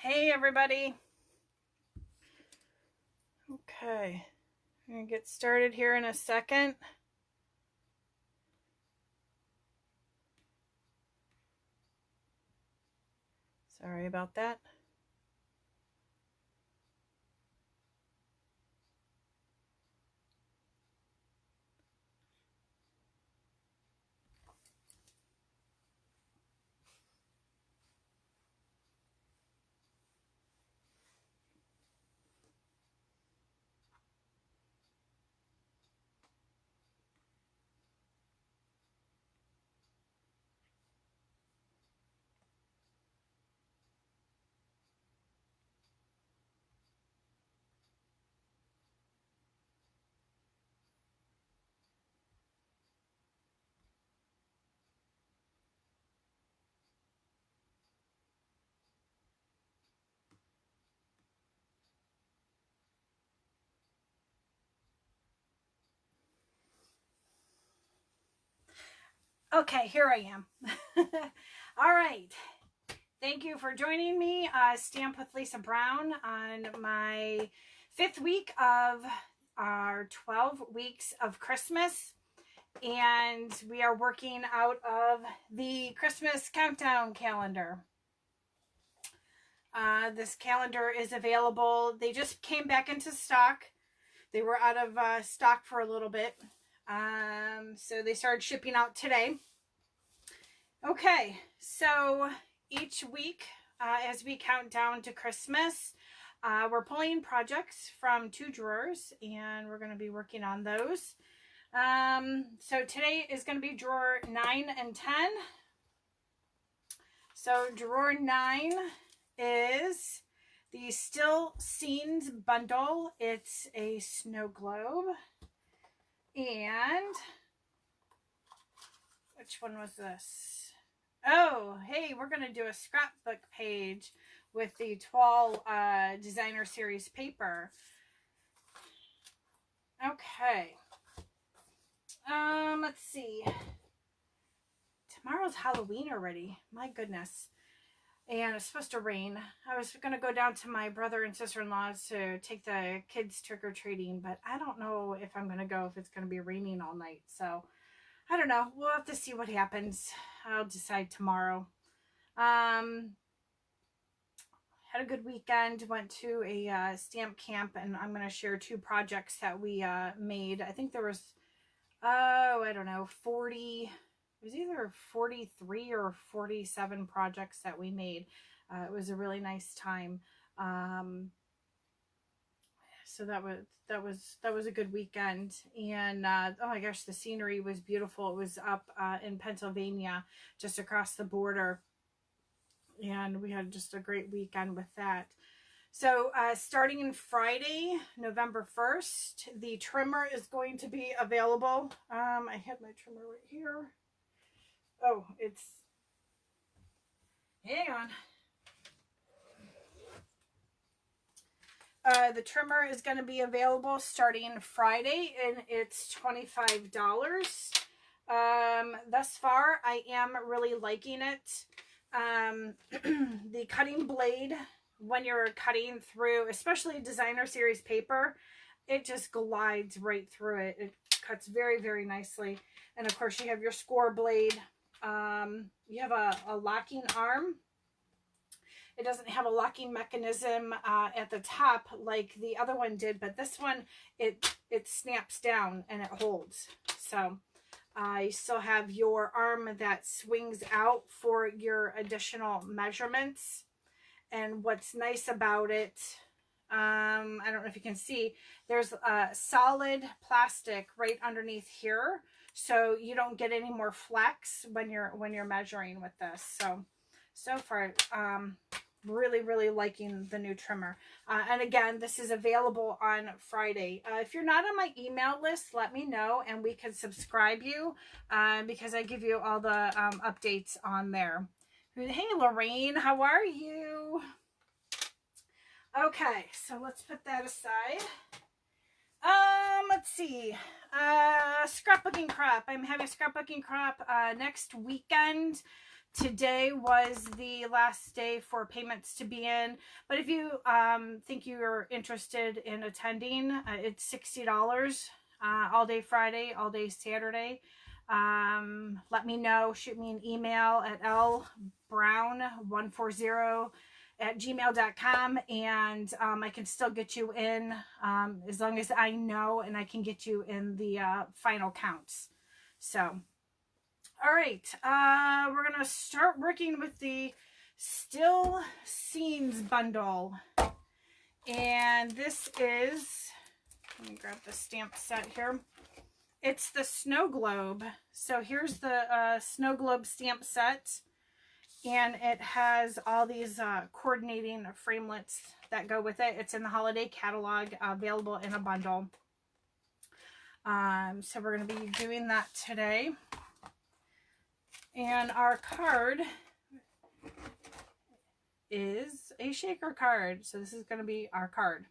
Hey everybody. Okay, I'm gonna get started here in a second. Sorry about that. Okay, here I am. All right. Thank you for joining me, Stamp with Lisa Brown, on my 5th week of our 12 weeks of Christmas. And we are working out of the Christmas countdown calendar. This calendar is available. They just came back into stock. They were out of stock for a little bit. So they started shipping out today. Okay, so each week, as we count down to Christmas, we're pulling projects from 2 drawers, and we're going to be working on those. So today is going to be drawer 9 and 10. So drawer 9 is the Still Scenes bundle. It's a snow globe. And which one was this? Oh, hey, we're going to do a scrapbook page with the Toile designer series paper. Okay. Let's see. Tomorrow's Halloween already. My goodness. And it's supposed to rain. I was going to go down to my brother and sister-in-law's to take the kids trick-or-treating, but I don't know if I'm going to go if it's going to be raining all night. So, I don't know. We'll have to see what happens. I'll decide tomorrow. Had a good weekend. Went to a stamp camp, and I'm going to share 2 projects that we made. I think there was, I don't know, 40... It was either 43 or 47 projects that we made. It was a really nice time. So that was a good weekend. And oh my gosh, the scenery was beautiful. It was up in Pennsylvania, just across the border. And we had just a great weekend with that. So starting Friday, November 1st, the trimmer is going to be available. I have my trimmer right here. Oh, it's, hang on. The trimmer is going to be available starting Friday, and it's $25. Thus far, I am really liking it. The cutting blade, when you're cutting through, especially designer series paper, it just glides right through it. It cuts very, very nicely. And of course, you have your score blade. You have a locking arm. It doesn't have a locking mechanism at the top like the other one did, but this one, it snaps down and it holds. So you still have your arm that swings out for your additional measurements. And what's nice about it, I don't know if you can see, there's a solid plastic right underneath here, so you don't get any more flex when you're measuring with this. So far, really liking the new trimmer. And again, this is available on Friday. If you're not on my email list, let me know and we can subscribe you, because I give you all the updates on there. Hey Lorraine, how are you? Okay, so let's put that aside. Let's see. Scrapbooking crop. I'm having a scrapbooking crop next weekend, Today was the last day for payments to be in, but if you think you're interested in attending, it's $60 all day Friday, all day Saturday. Let me know. Shoot me an email at lbrown140@gmail.com, and I can still get you in as long as I know, and I can get you in the final counts. So, all right, we're gonna start working with the Still Scenes bundle, and this is, let me grab the stamp set here. It's the snow globe. So here's the snow globe stamp set, and it has all these coordinating framelits that go with it. It's in the holiday catalog, available in a bundle. So we're going to be doing that today. And our card is a shaker card. So this is going to be our card.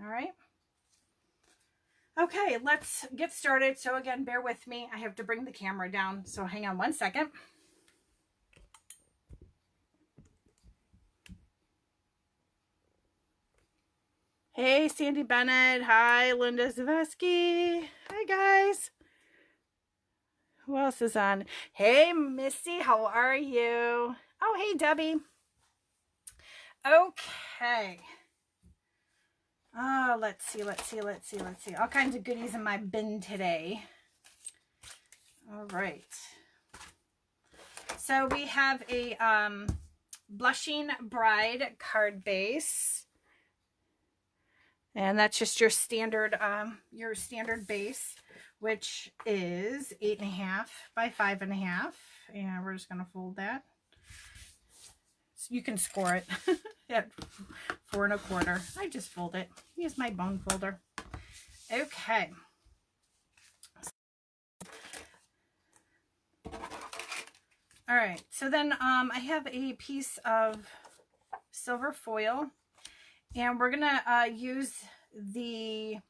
All right. Okay, let's get started. So again, bear with me. I have to bring the camera down. So hang on one second. Hey, Sandy Bennett. Hi, Linda Zavesky. Hi, guys. Who else is on? Hey, Missy, how are you? Oh, hey, Debbie. Okay. Oh, let's see. All kinds of goodies in my bin today. All right. So we have a Blushing Bride card base. And that's just your standard base, which is 8.5 by 5.5. And we're just going to fold that. So you can score it at 4 1/4. I just fold it. Use my bone folder. Okay. All right. So then I have a piece of silver foil, and we're gonna use the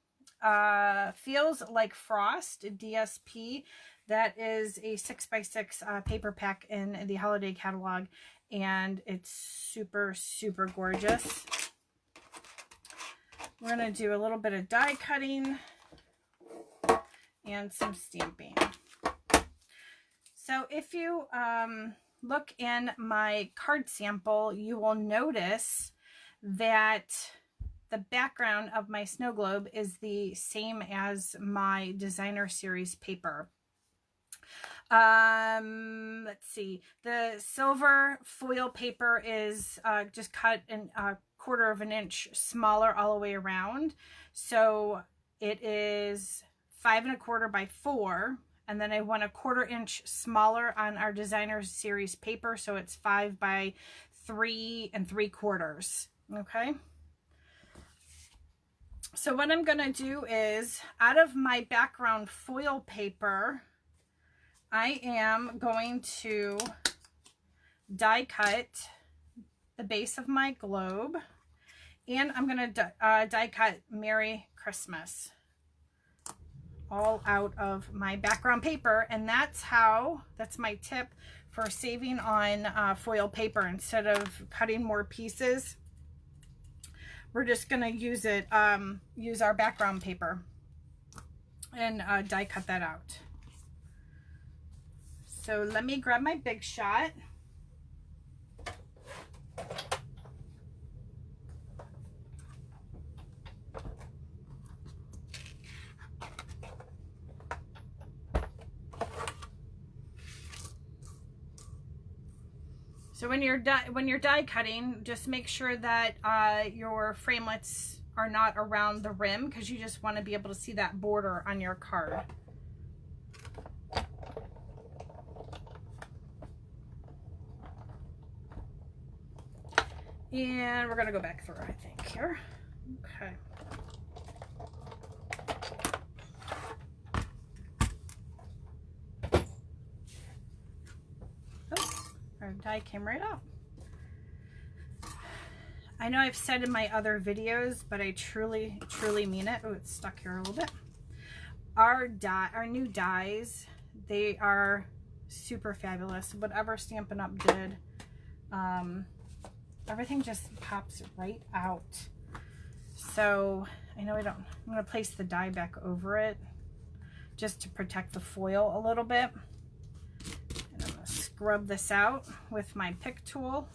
Feels Like Frost DSP. That is a 6x6 paper pack in the holiday catalog, and it's super, super gorgeous. We're going to do a little bit of die cutting and some stamping. So if you look in my card sample, you will notice that the background of my snow globe is the same as my designer series paper. Let's see, the silver foil paper is just cut in a 1/4 of an inch smaller all the way around, so it is 5 1/4 by 4, and then I went a 1/4 inch smaller on our designer series paper, so it's 5 by 3 3/4. Okay, so what I'm gonna do is, out of my background foil paper, I am going to die cut the base of my globe, and I'm going to die cut Merry Christmas all out of my background paper. And that's my tip for saving on foil paper. Instead of cutting more pieces, we're just going to use our background paper and die cut that out. So let me grab my Big Shot. So when you're die cutting, just make sure that your framelits are not around the rim, because you just want to be able to see that border on your card. And we're going to go back through, I think, here. Okay. Oh, our die came right out. I know I've said in my other videos, but I truly, truly mean it. Oh, it's stuck here a little bit. Our new dies, they are super fabulous. Whatever Stampin' Up did, everything just pops right out. So I know I'm going to place the die back over it just to protect the foil a little bit. And I'm going to scrub this out with my pick tool.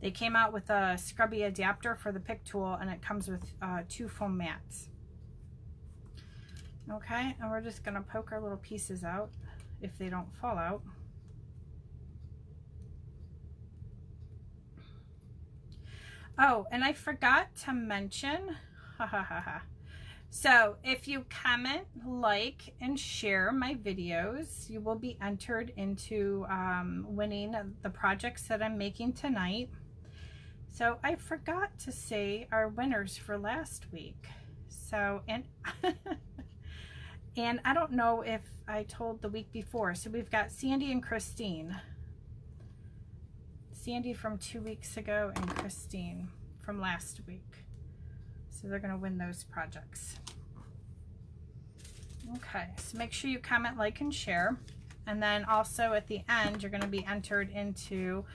They came out with a scrubby adapter for the pick tool, and it comes with 2 foam mats. Okay, and we're just going to poke our little pieces out if they don't fall out. Oh, and I forgot to mention, so if you comment, like, and share my videos, you will be entered into winning the projects that I'm making tonight. So I forgot to say our winners for last week. So, and and I don't know if I told the week before. So we've got Sandy and Christine. Sandy from 2 weeks ago and Christine from last week. So they're going to win those projects. Okay, so make sure you comment, like, and share. And then also at the end, you're going to be entered into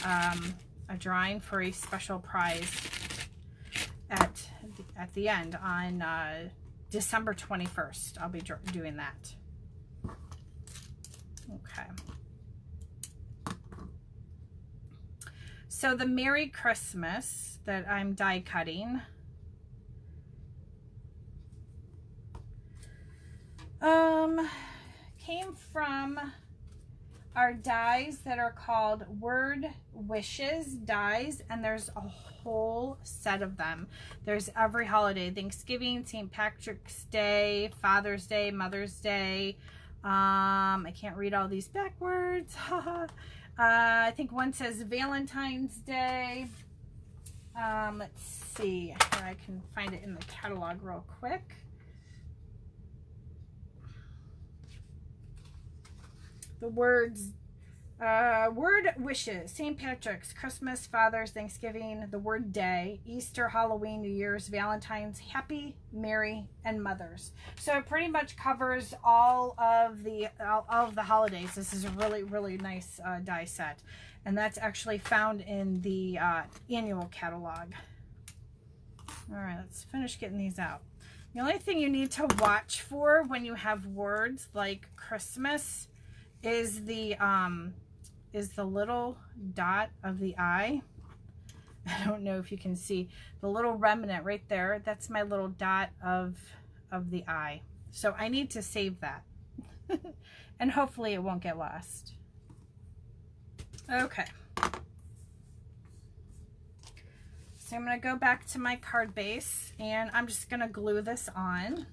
a drawing for a special prize at the end on December 21st. I'll be doing that. Okay. So the Merry Christmas that I'm die cutting, came from our dies that are called Word Wishes dies, and there's a whole set of them. There's every holiday: Thanksgiving, St. Patrick's Day, Father's Day, Mother's Day. I can't read all these backwards. I think one says Valentine's Day. Let's see if I can find it in the catalog real quick. The words, Word Wishes, St. Patrick's, Christmas, Father's, Thanksgiving, the word day, Easter, Halloween, New Year's, Valentine's, Happy, Merry, and Mother's. So it pretty much covers all of the holidays. This is a really, really nice die set. And that's actually found in the annual catalog. All right, let's finish getting these out. The only thing you need to watch for when you have words like Christmas is the little dot of the eye. I don't know if you can see the little remnant right there. That's my little dot of the eye. So I need to save that. And hopefully it won't get lost. Okay. So I'm going to go back to my card base, and I'm just going to glue this on.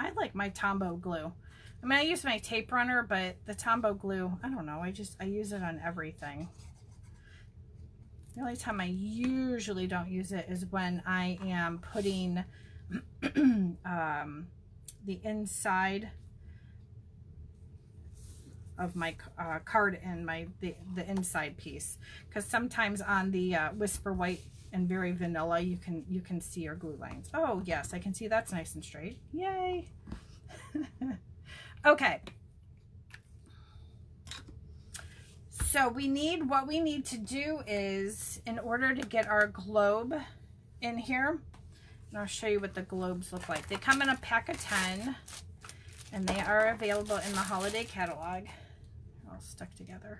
I like my Tombow glue. I mean, I use my tape runner, but the Tombow glue, I don't know, I use it on everything. The only time I usually don't use it is when I am putting the inside of my card in the inside piece, because sometimes on the Whisper White and Very Vanilla you can see your glue lines. Oh yes, I can see that's nice and straight. Yay. Okay, so what we need to do is, in order to get our globe in here, and I'll show you what the globes look like. They come in a pack of 10, and they are available in the holiday catalog. All stuck together.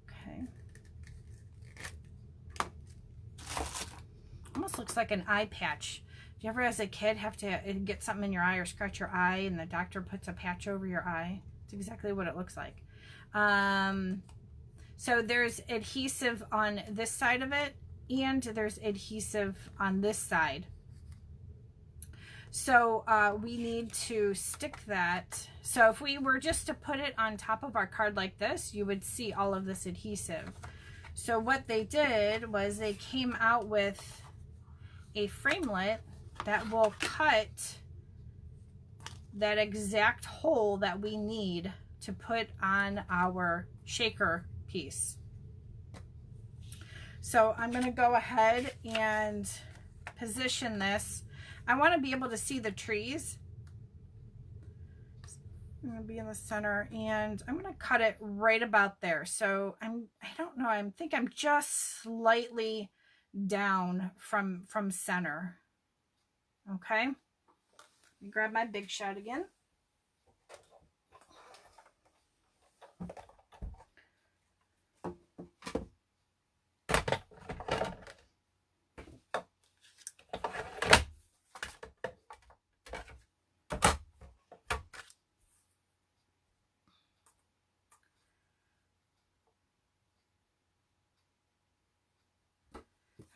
Okay. Almost looks like an eye patch. Do you ever as a kid have to get something in your eye or scratch your eye and the doctor puts a patch over your eye? It's exactly what it looks like. So there's adhesive on this side of it, and there's adhesive on this side. So we need to stick that. So if we were just to put it on top of our card like this, you would see all of this adhesive. So what they did was they came out with a framelit that will cut that exact hole that we need to put on our shaker piece. So I'm going to go ahead and position this. I want to be able to see the trees. I'm going to be in the center, and I'm going to cut it right about there. So I don't know, I think I'm just slightly down from center. Okay. Let me grab my Big Shot again.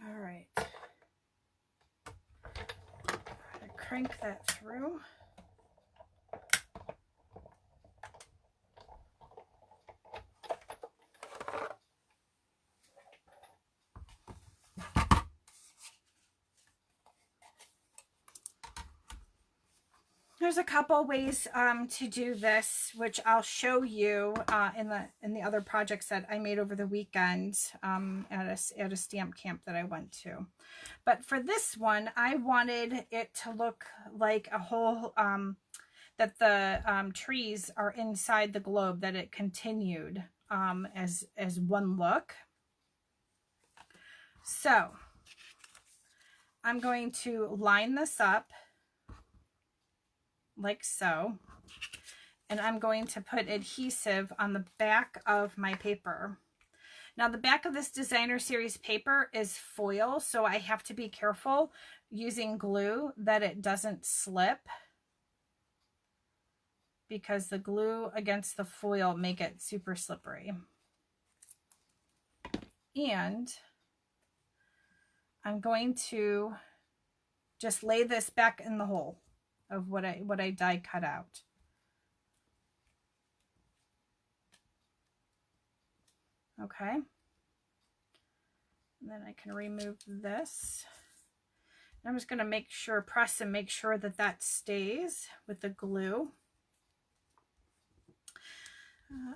All right. Crank that through. There's a couple ways to do this, which I'll show you in the other projects that I made over the weekend at a stamp camp that I went to. But for this one, I wanted it to look like a whole that the trees are inside the globe, that it continued as one look. So I'm going to line this up like so, and I'm going to put adhesive on the back of my paper. Now the back of this designer series paper is foil, so I have to be careful using glue that it doesn't slip, because the glue against the foil make it super slippery. And I'm going to just lay this back in the hole of what I die cut out. Okay. And then I can remove this. I'm just going to make sure, press and make sure that that stays with the glue.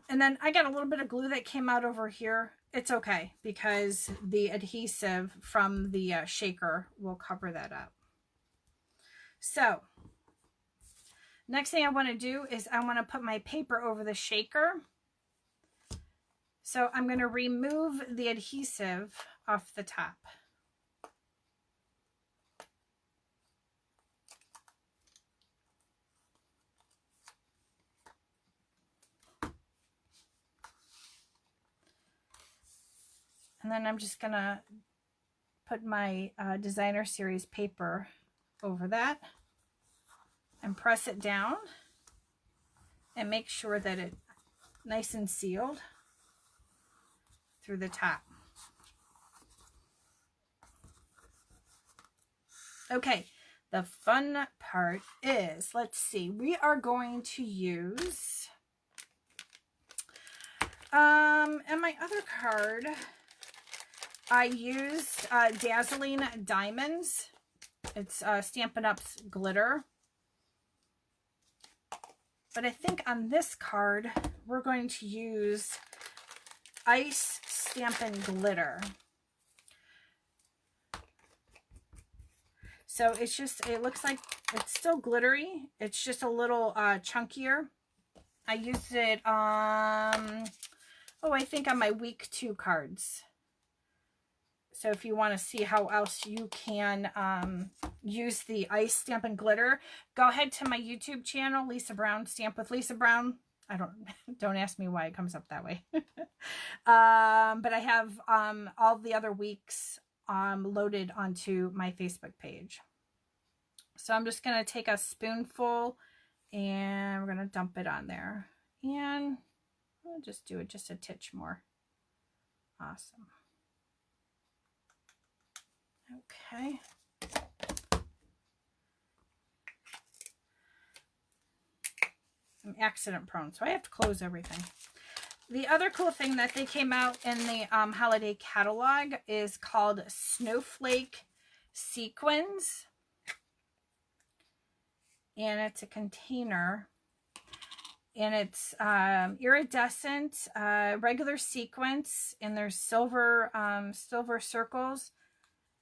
And then I got a little bit of glue that came out over here. It's okay, because the adhesive from the shaker will cover that up. So next thing I want to do is I want to put my paper over the shaker. So I'm going to remove the adhesive off the top. And then I'm just going to put my designer series paper over that and press it down and make sure that it's nice and sealed through the top. Okay, the fun part is, let's see, we are going to use, and my other card, I used Dazzling Diamonds. It's Stampin' Up's glitter. But I think on this card, we're going to use Ice Stampin' Glitter. So it's just, it looks like it's still glittery. It's just a little chunkier. I used it, I think on my week 2 cards. So if you want to see how else you can use the Ice Stampin' Glitter, go ahead to my YouTube channel, Lisa Brown, Stamp with Lisa Brown. Don't ask me why it comes up that way. But I have all the other weeks loaded onto my Facebook page. So I'm just going to take a spoonful and we're going to dump it on there. And I'll just do it just a titch more. Awesome. Okay. I'm accident prone, so I have to close everything. The other cool thing that they came out in the holiday catalog is called Snowflake Sequins. And it's a container. And it's iridescent, regular sequins, and there's silver circles.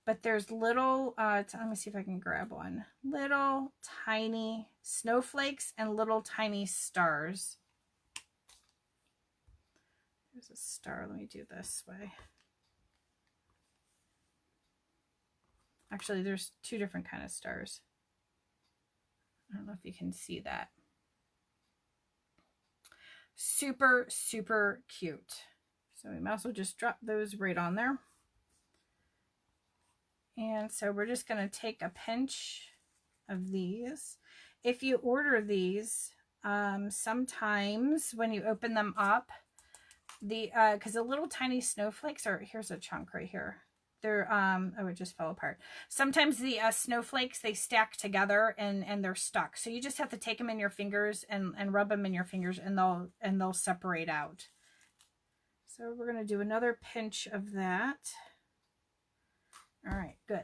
but there's little, let me see if I can grab one. Little tiny snowflakes and little tiny stars. There's a star. Let me do this way. Actually, there's two different kind of stars. I don't know if you can see that. Super, super cute. So we might as well just drop those right on there. And so we're just going to take a pinch of these. If you order these, sometimes when you open them up, because the little tiny snowflakes are, here's a chunk right here. They're, oh, it just fell apart. Sometimes the snowflakes, they stack together and they're stuck. So you just have to take them in your fingers and rub them in your fingers, and they'll separate out. So we're going to do another pinch of that. All right, good.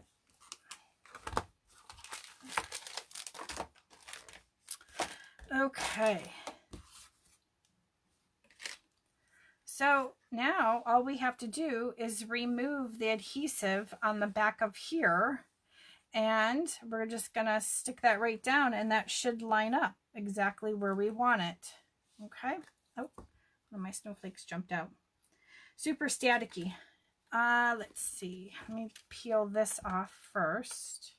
Okay. So now all we have to do is remove the adhesive on the back of here, and we're just gonna stick that right down, and that should line up exactly where we want it. Okay. Oh, one of my snowflakes jumped out. Super staticky. Let's see. Let me peel this off first.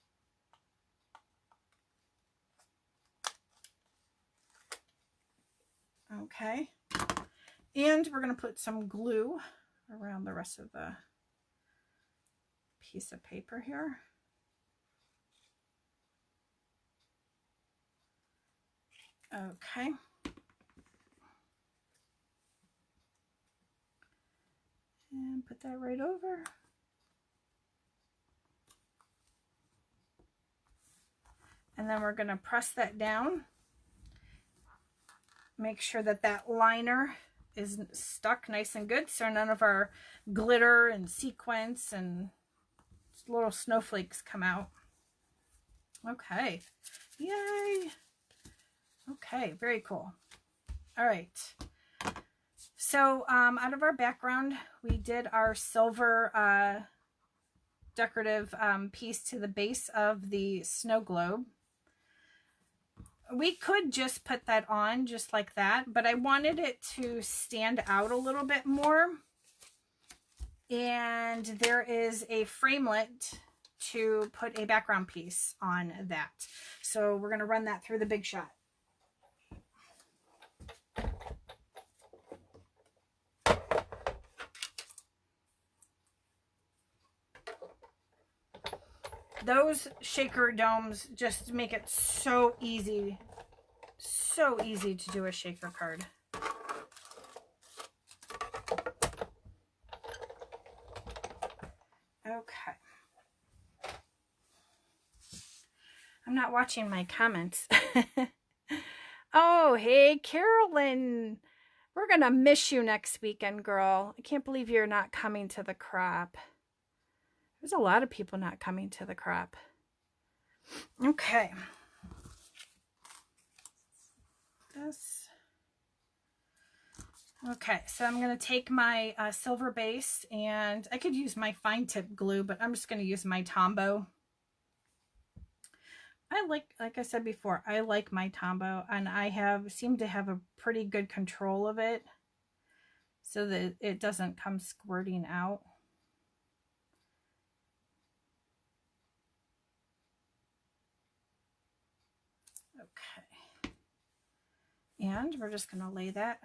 Okay. And we're going to put some glue around the rest of the piece of paper here. Okay. And put that right over. And then we're going to press that down. Make sure that that liner is stuck nice and good, so none of our glitter and sequins and little snowflakes come out. Okay. Yay. Okay, very cool. All right. So out of our background, we did our silver decorative piece to the base of the snow globe. We could just put that on just like that, but I wanted it to stand out a little bit more. And there is a framelit to put a background piece on that. So we're going to run that through the Big Shot. Those shaker domes just make it so easy to do a shaker card. Okay. I'm not watching my comments. Oh, hey, Carolyn. We're going to miss you next weekend, girl. I can't believe you're not coming to the crop. There's a lot of people not coming to the crop. Okay. This. Okay, so I'm going to take my silver base, and I could use my fine tip glue, but I'm just going to use my Tombow. Like I said before, I like my Tombow, and I seem to have a pretty good control of it so that it doesn't come squirting out. Okay. And we're just going to lay that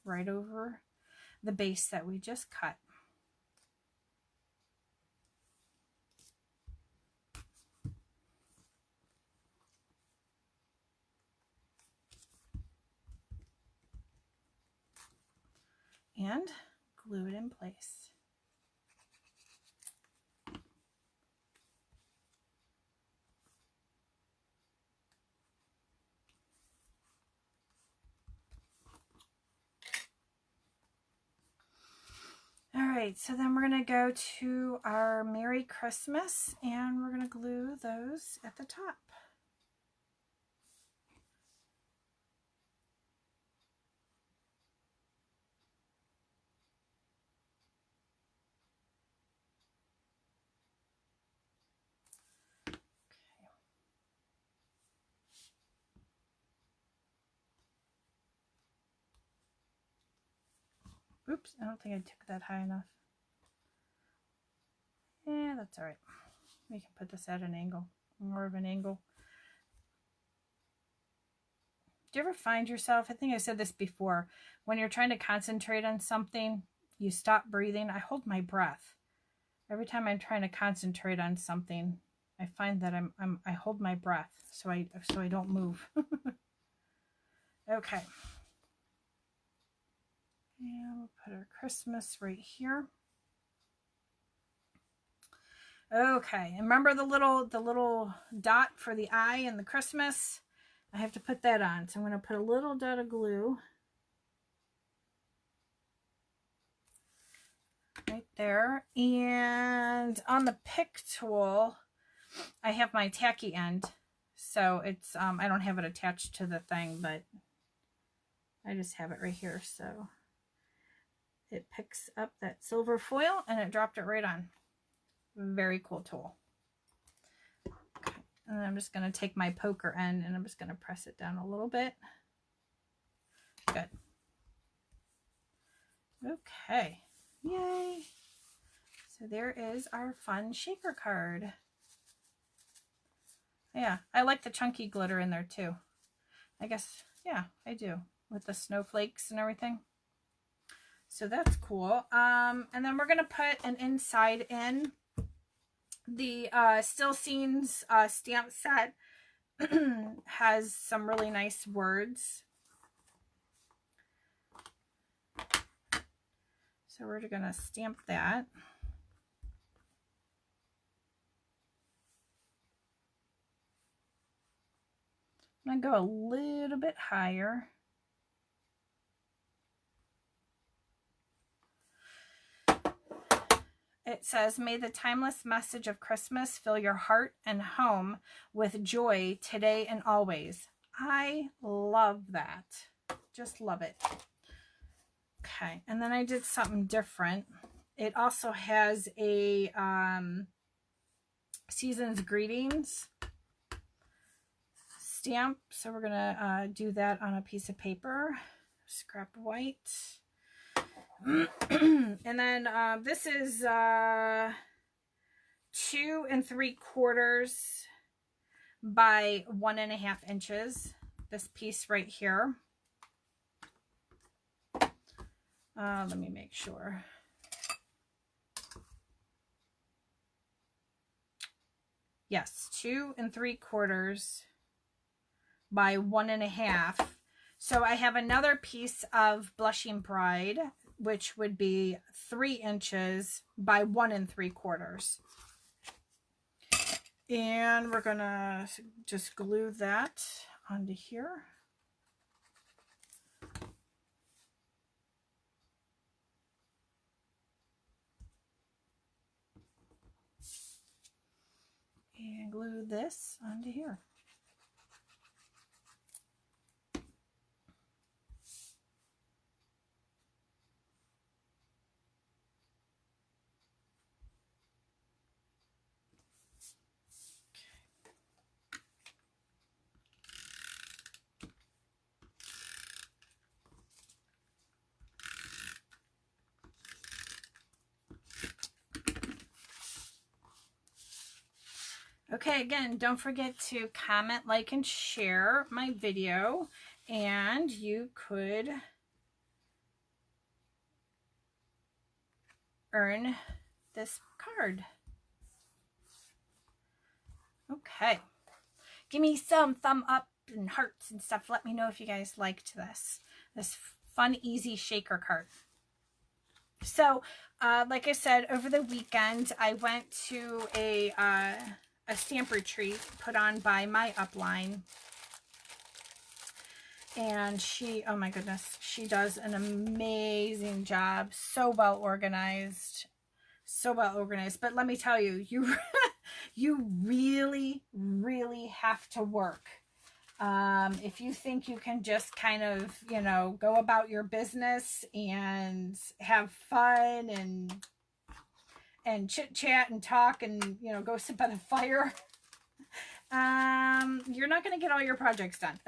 right over the base that we just cut. And glue it in place. All right, so then we're going to go to our Merry Christmas, and we're going to glue those at the top. Oops, I don't think I took that high enough. Yeah, that's all right. We can put this at an angle, more of an angle. Do you ever find yourself, I think I said this before, when you're trying to concentrate on something, you stop breathing? I hold my breath. Every time I'm trying to concentrate on something, I find that I hold my breath so I don't move. Okay. And we'll put our Christmas right here. Okay, and remember the little dot for the eye and the Christmas? I have to put that on. So I'm going to put a little dot of glue right there. And on the pick tool, I have my tacky end. So it's I don't have it attached to the thing, but I just have it right here. So it picks up that silver foil and it dropped it right on. Very cool tool. Okay. And I'm just going to take my poker end and I'm just going to press it down a little bit. Good. Okay. Yay. So there is our fun shaker card. Yeah, I like the chunky glitter in there too. I guess, yeah, I do. With the snowflakes and everything. So that's cool. And then we're going to put an inside in. The Still Scenes stamp set has some really nice words. So we're going to stamp that. I'm going to go a little bit higher. It says, may the timeless message of Christmas fill your heart and home with joy today and always. I love that. Just love it. Okay, and then I did something different. It also has a Season's Greetings stamp. So we're going to do that on a piece of paper. Scrap white. And then this is 2 3/4 by 1.5 inches. This piece right here. Let me make sure. Yes, 2 3/4 by 1.5. So I have another piece of Blushing Bride, which would be 3 inches by 1 3/4. And we're gonna just glue that onto here. And glue this onto here. Okay, again, don't forget to comment, like, and share my video, and you could earn this card. Okay. Give me some thumb up and hearts and stuff. Let me know if you guys liked this fun, easy shaker card. So, like I said, over the weekend, I went to a stamp retreat put on by my upline. And she, oh my goodness, she does an amazing job. So well organized. So well organized. But let me tell you, you really, really have to work. If you think you can just kind of, you know, go about your business and have fun and chit chat and talk and, you know, go sit by the fire, you're not going to get all your projects done.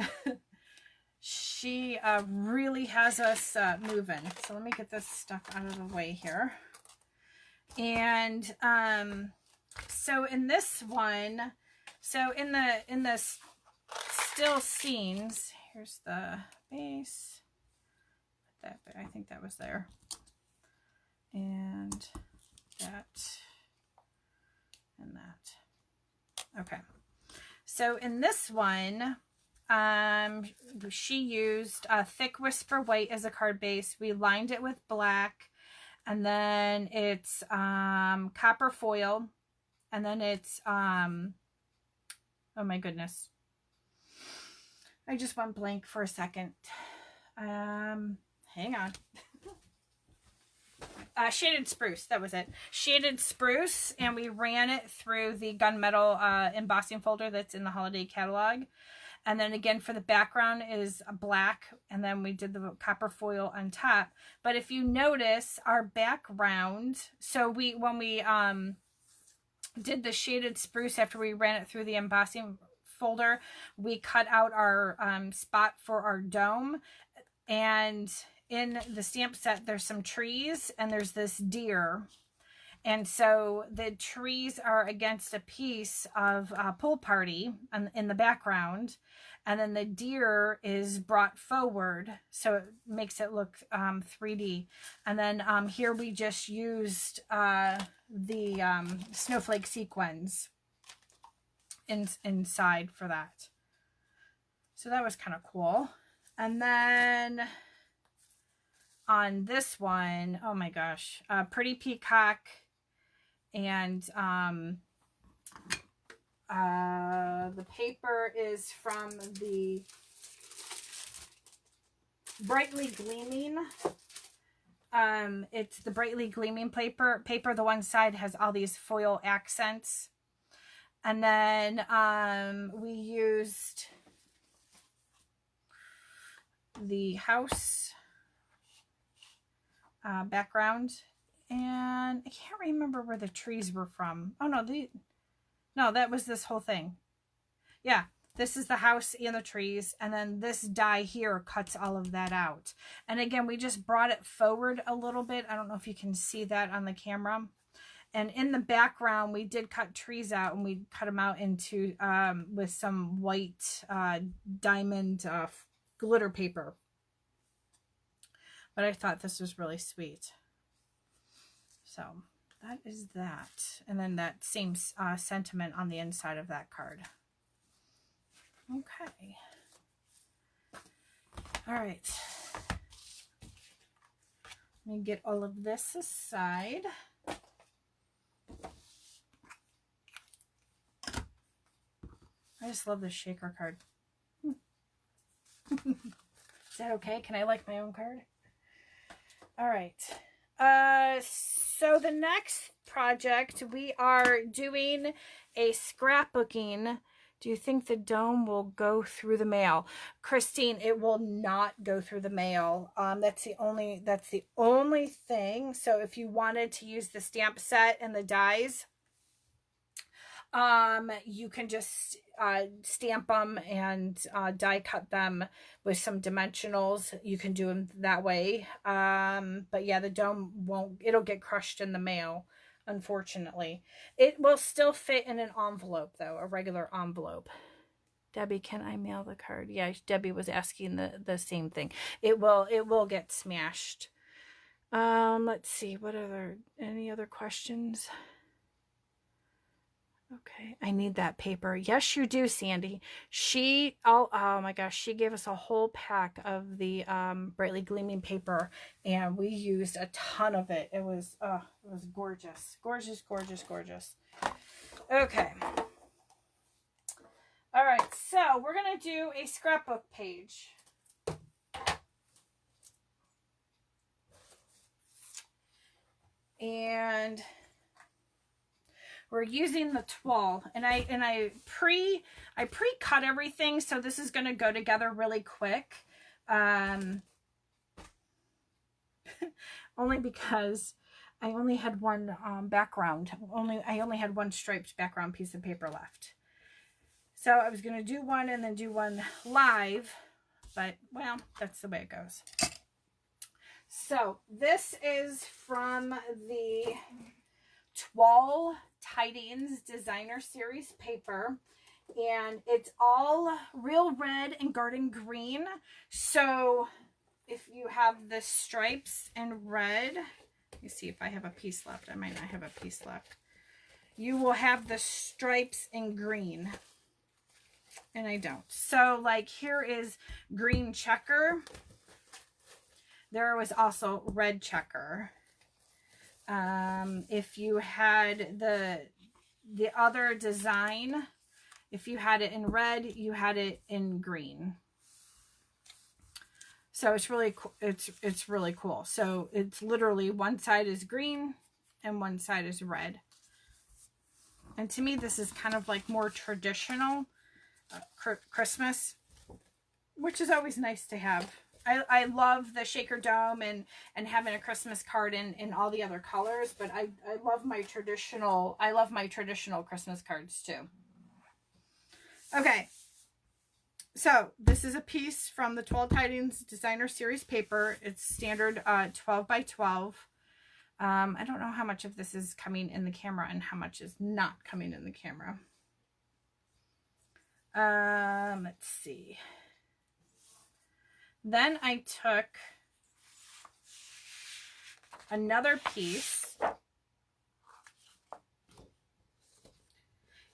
she really has us moving. So let me get this stuff out of the way here. And so in this one, so in the still scenes, here's the base. That, I think that was there. And that and that. Okay. So in this one, she used a thick Whisper White as a card base. We lined it with black, and then it's copper foil, and then it's oh my goodness, I just went blank for a second. Hang on. Shaded spruce, that was it. Shaded spruce, and we ran it through the gunmetal embossing folder that's in the holiday catalog. And then again for the background is black, and then we did the copper foil on top. But if you notice our background, so when we did the shaded spruce after we ran it through the embossing folder, we cut out our spot for our dome, and in the stamp set, there's some trees and there's this deer. And so the trees are against a piece of a pool party in the background. And then the deer is brought forward. So it makes it look 3D. And then here we just used the snowflake sequins inside for that. So that was kind of cool. And then on this one, oh my gosh, Pretty Peacock, and the paper is from the Brightly Gleaming. It's the Brightly Gleaming paper. The one side has all these foil accents. And then we used the house background, and I can't remember where the trees were from. Oh no, that was this whole thing. Yeah, this is the house and the trees, and then this die here cuts all of that out. And again, we just brought it forward a little bit. I don't know if you can see that on the camera. And in the background, we did cut trees out, and we cut them out into with some white diamond glitter paper. But I thought this was really sweet. So that is that. And then that same sentiment on the inside of that card. Okay. All right. Let me get all of this aside. I just love this shaker card. Is that okay? Can I like my own card? All right. So the next project, we are doing a scrapbooking. Do you think the dome will go through the mail? Christine, it will not go through the mail. That's the only thing. So if you wanted to use the stamp set and the dies, you can just stamp them and die cut them with some dimensionals. You can do them that way. But yeah, the dome won't, it'll get crushed in the mail, unfortunately. It will still fit in an envelope though, a regular envelope. Debbie, can I mail the card? Yeah, Debbie was asking the same thing. It will get smashed. Let's see, any other questions? Okay, I need that paper. Yes, you do, Sandy. Oh my gosh, she gave us a whole pack of the Brightly Gleaming paper, and we used a ton of it. It was gorgeous. Gorgeous, gorgeous, gorgeous. Okay. All right, so we're going to do a scrapbook page. And we're using the Toile, and I pre-cut everything, so this is going to go together really quick. Only because I only had one background. I only had one striped background piece of paper left. So I was going to do one and then do one live, but well, that's the way it goes. So this is from the Toile Tidings Designer Series paper, and it's all real red and garden green. So if you have the stripes in red, let me see if I have a piece left. I might not have a piece left. You will have the stripes in green, and I don't. So like here is green checker. There was also red checker. If you had the other design, if you had it in red, you had it in green. So it's really cool. It's really cool. So it's literally one side is green and one side is red. And to me, this is kind of like more traditional Christmas, which is always nice to have. I love the shaker dome and having a Christmas card in all the other colors, but I love my traditional Christmas cards too. Okay, so this is a piece from the Toile Tidings Designer Series paper. It's standard 12 by 12. I don't know how much of this is coming in the camera and how much is not coming in the camera. Let's see. Then I took another piece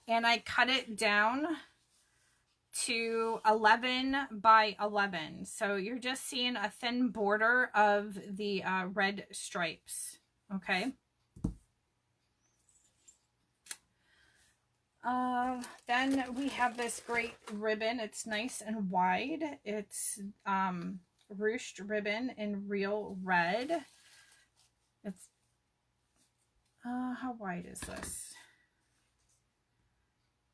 and I cut it down to 11 by 11. So you're just seeing a thin border of the red stripes. Okay. Then we have this great ribbon. It's nice and wide. It's ruched ribbon in real red. It's how wide is this?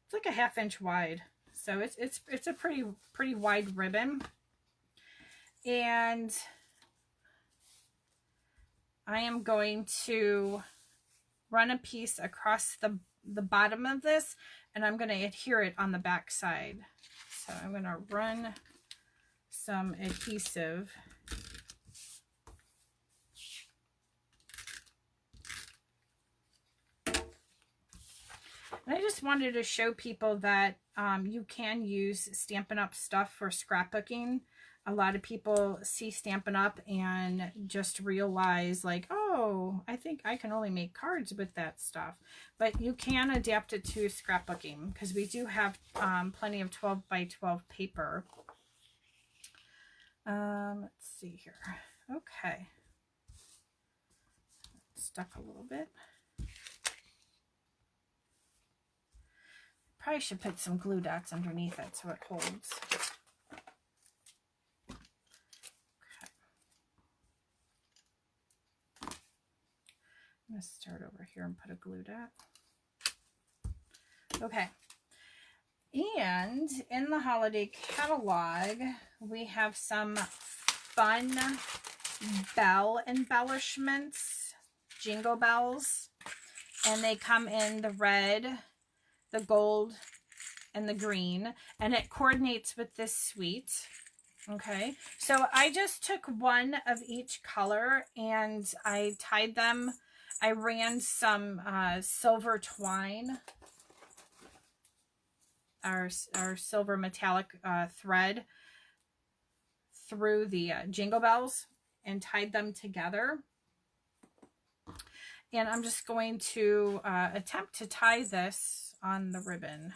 It's like a 1/2 inch wide. So it's a pretty wide ribbon. And I am going to run a piece across the bottom of this, and I'm going to adhere it on the back side. So I'm going to run some adhesive. And I just wanted to show people that you can use Stampin' Up! Stuff for scrapbooking. A lot of people see Stampin' Up! And just realize like, oh, I think I can only make cards with that stuff. But you can adapt it to scrapbooking because we do have plenty of 12 by 12 paper. Let's see here. Okay. It's stuck a little bit. Probably should put some glue dots underneath it so it holds. I'm going to start over here and put a glue dot. Okay. And in the holiday catalog, we have some fun bell embellishments, jingle bells, and they come in the red, the gold, and the green, and it coordinates with this suite. Okay, so I just took one of each color and I tied them. I ran some silver twine, our silver metallic thread through the jingle bells and tied them together. And I'm just going to attempt to tie this on the ribbon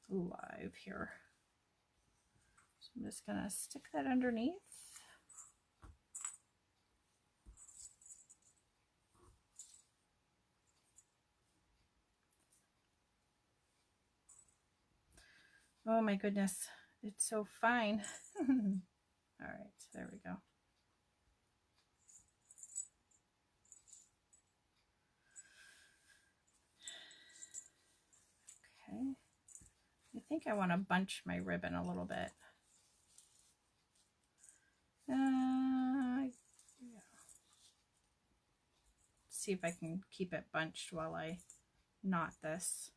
live here. So I'm just going to stick that underneath. Oh my goodness, it's so fine. All right, there we go. Okay, I think I want to bunch my ribbon a little bit. Yeah. See if I can keep it bunched while I knot this.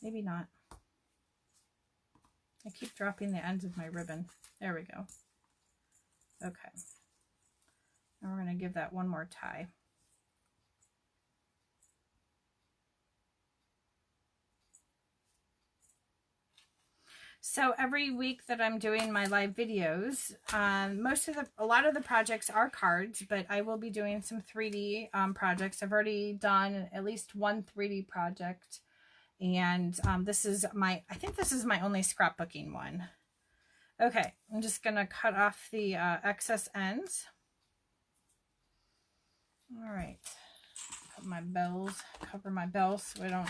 Maybe not. I keep dropping the ends of my ribbon. There we go. Okay. And we're going to give that one more tie. So every week that I'm doing my live videos, a lot of the projects are cards, but I will be doing some 3D projects. I've already done at least one 3D project, and I think this is my only scrapbooking one. Okay, I'm just gonna cut off the excess ends. All right, put my bells, cover my bells so I don't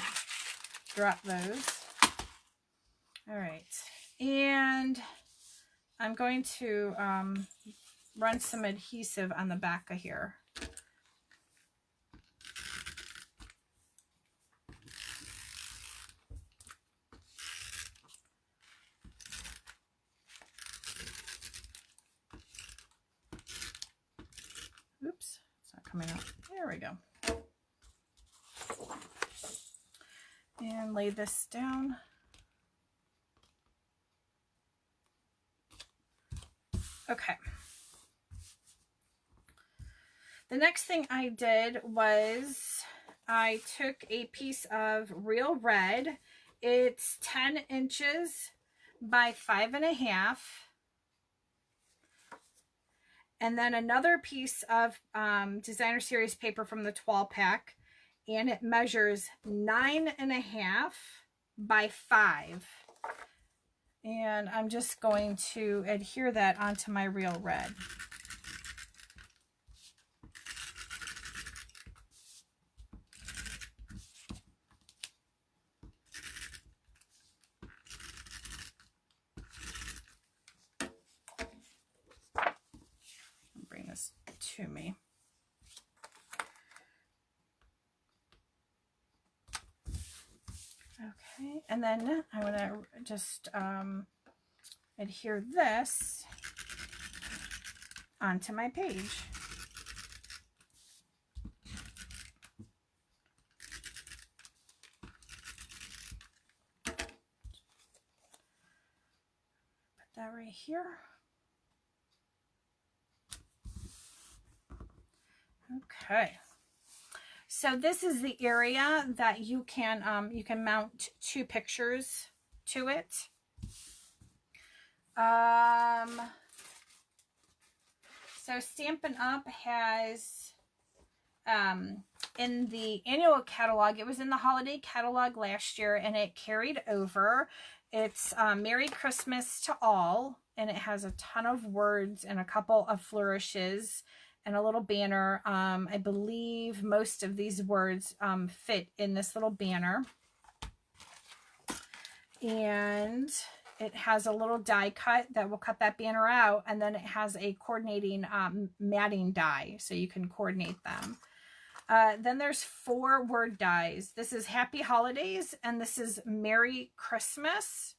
drop those. All right, and I'm going to run some adhesive on the back of here. Oops, it's not coming out. There we go. And lay this down. Okay. The next thing I did was I took a piece of real red. It's 10 inches by 5.5. And then another piece of designer series paper from the Toile pack. And it measures 9.5 by 5. And I'm just going to adhere that onto my real red. I'll bring this to me. Okay, and then I'm going to just adhere this onto my page. Put that right here. Okay. So this is the area that you can mount 2 pictures to it. So Stampin' Up! Has, in the annual catalog, it was in the holiday catalog last year, and it carried over. It's Merry Christmas to All, and it has a ton of words and a couple of flourishes and a little banner. I believe most of these words fit in this little banner. And it has a little die cut that will cut that banner out, and then it has a coordinating matting die, so you can coordinate them. Then there's 4 word dies. This is Happy Holidays, and this is Merry Christmas.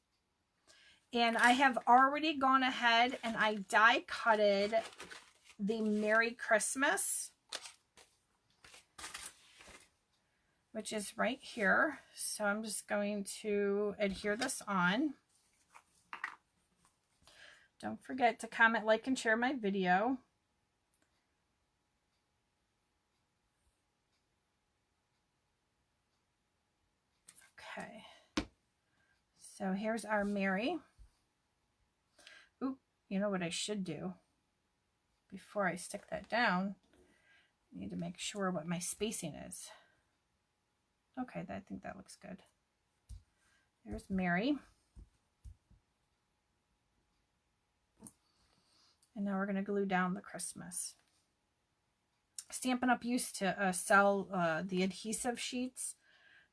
And I have already gone ahead and I die cutted the Merry Christmas, which is right here. So I'm just going to adhere this on. Don't forget to comment, like, and share my video. Okay. So here's our Merry. Oop, you know what I should do? Before I stick that down, I need to make sure what my spacing is. Okay, I think that looks good. There's Merry. And now we're going to glue down the Christmas. Stampin' Up! Used to sell the adhesive sheets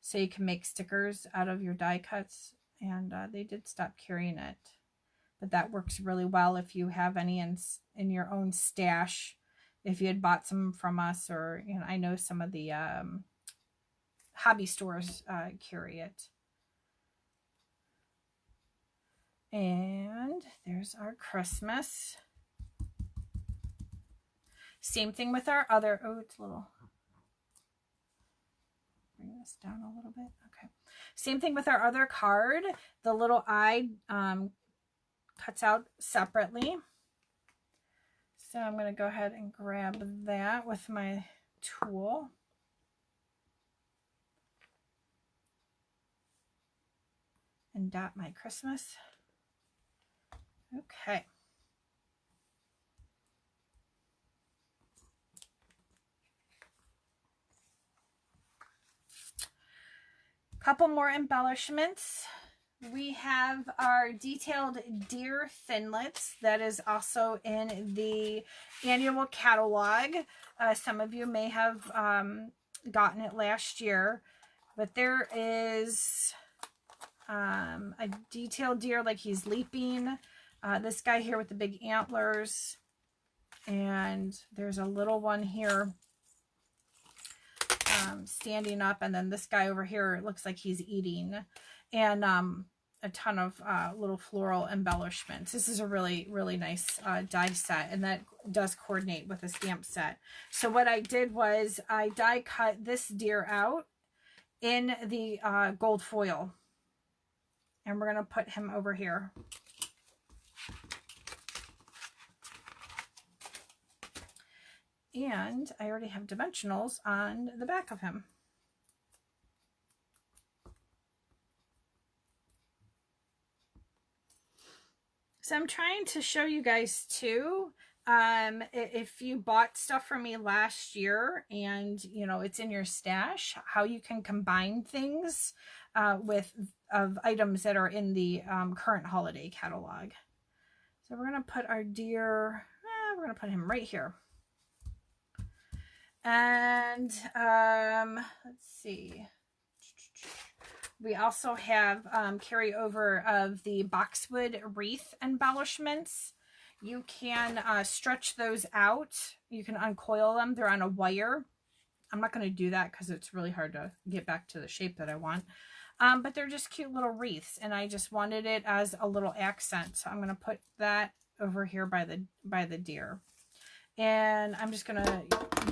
so you can make stickers out of your die cuts, and they did stop carrying it. But that works really well if you have any in your own stash. If you had bought some from us, or I know some of the hobby stores carry it. And there's our Christmas. Same thing with our other, oh, it's a little, bring this down a little bit. Okay. Same thing with our other card. The little eye cuts out separately. So I'm going to go ahead and grab that with my tool. And dot my Christmas. Okay. Couple more embellishments. We have our detailed deer thinlits that is also in the annual catalog. Some of you may have gotten it last year, but there is a detailed deer like he's leaping. This guy here with the big antlers, and there's a little one here standing up, and then this guy over here looks like he's eating, and a ton of little floral embellishments. This is a really, really nice die set, and that does coordinate with a stamp set. So what I did was I die cut this deer out in the gold foil, and we're going to put him over here. And I already have dimensionals on the back of him. So I'm trying to show you guys too, if you bought stuff from me last year and you know it's in your stash, how you can combine things of items that are in the current holiday catalog. So we're going to put our deer, we're going to put him right here. And let's see. We also have carryover of the boxwood wreath embellishments. You can stretch those out. You can uncoil them. They're on a wire. I'm not going to do that because it's really hard to get back to the shape that I want. But they're just cute little wreaths, and I just wanted it as a little accent. So I'm going to put that over here by the deer. And I'm just going to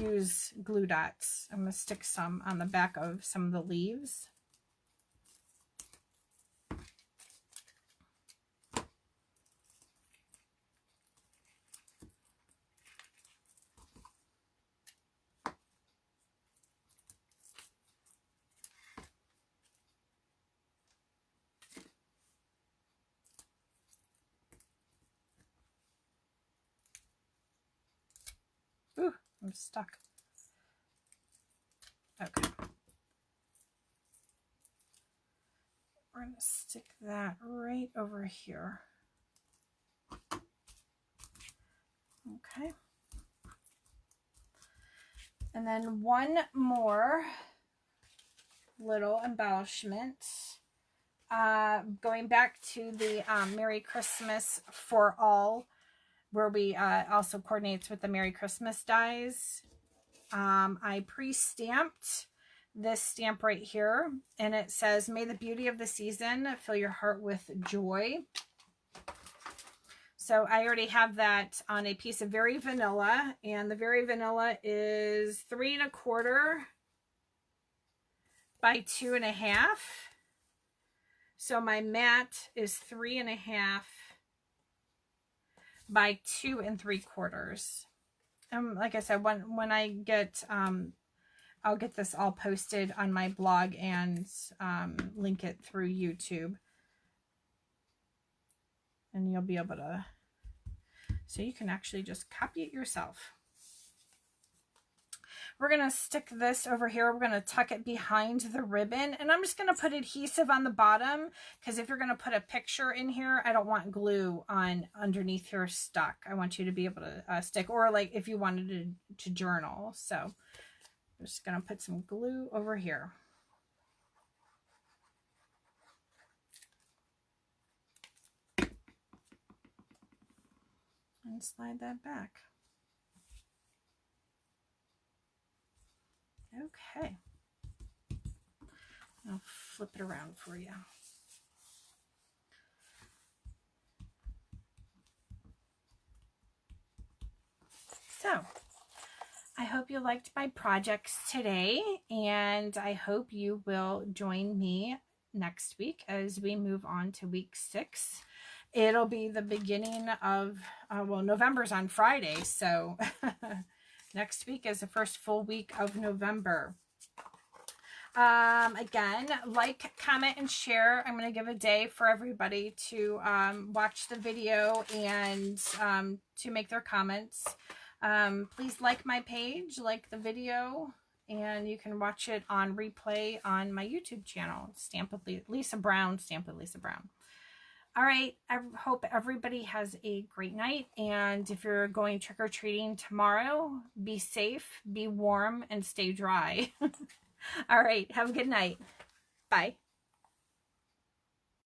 use glue dots. I'm going to stick some on the back of some of the leaves. Ooh, I'm stuck. Okay. We're going to stick that right over here. Okay. And then one more little embellishment. Going back to the Merry Christmas for All, where we also coordinates with the Merry Christmas dies. I pre-stamped this stamp right here, and it says, "May the beauty of the season fill your heart with joy." So I already have that on a piece of Very Vanilla, and the Very Vanilla is 3 1/4 by 2 1/2. So my matte is 3 1/2 by 2 3/4. Like I said, when I get, I'll get this all posted on my blog and link it through YouTube. And you'll be able to, so you can actually just copy it yourself. We're going to stick this over here. We're going to tuck it behind the ribbon. And I'm just going to put adhesive on the bottom, because if you're going to put a picture in here, I don't want glue on underneath here stuck. I want you to be able to stick, or like if you wanted to journal. So I'm just going to put some glue over here. And slide that back. Okay. I'll flip it around for you. So, I hope you liked my projects today, and I hope you will join me next week as we move on to week 6. It'll be the beginning of, well, November's on Friday, so next week is the first full week of November. Again, like, comment, and share. I'm going to give a day for everybody to watch the video and to make their comments. Please like my page, like the video, and you can watch it on replay on my YouTube channel, Stamp with Lisa Brown, Stamp with Lisa Brown. All right, I hope everybody has a great night, and if you're going trick-or-treating tomorrow, be safe, be warm, and stay dry. All right, have a good night. Bye.